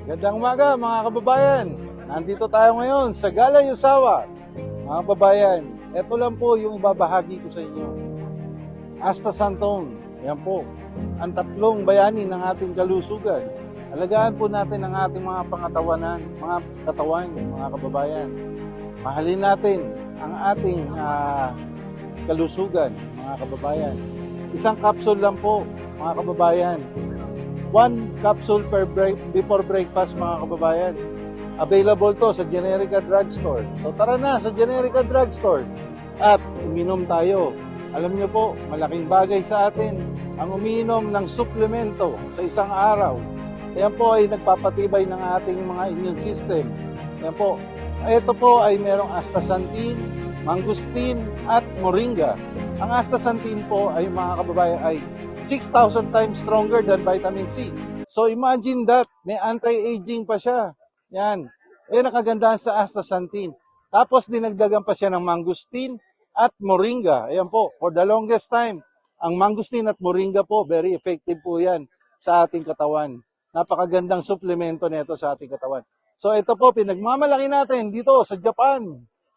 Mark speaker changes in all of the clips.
Speaker 1: Gandang umaga mga kababayan. Nandito tayo ngayon sa Gala Yusawa. Mga kababayan, ito lang po yung ibabahagi ko sa inyo. Astasanton, yan po, ang tatlong bayani ng ating kalusugan. Alagaan po natin ang ating mga pangatawanan, mga katawan, mga kababayan. Mahalin natin ang ating kalusugan, mga kababayan. Isang capsule lang po, mga kababayan. 1 capsule before breakfast, mga kababayan. Available to sa Generica Drugstore. So tara na sa Generica Drugstore at uminom tayo. Alam niyo po, malaking bagay sa atin ang umiinom ng suplemento sa isang araw. Yan po ay nagpapatibay ng ating mga immune system. Yan po. Ito po ay merong astaxanthin, mangosteen at moringa. Ang astaxanthin po ay, mga kababayan, ay 6,000 times stronger than vitamin C. So imagine that, may anti-aging pa siya. Yan. Yan ang kagandahan sa astaxanthin. Tapos dinagdagan pa siya ng mangosteen at moringa. Ayan po, for the longest time, ang mangosteen at moringa po, very effective po yan sa ating katawan. Napakagandang suplemento nito sa ating katawan. So ito po, pinagmamalaki natin dito sa Japan.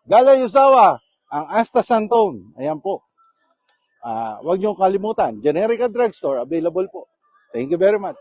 Speaker 1: Gala Yusawa, ang astaxanthin. Ayan po. Huwag niyong kalimutan, Generica Drugstore, available po. Thank you very much.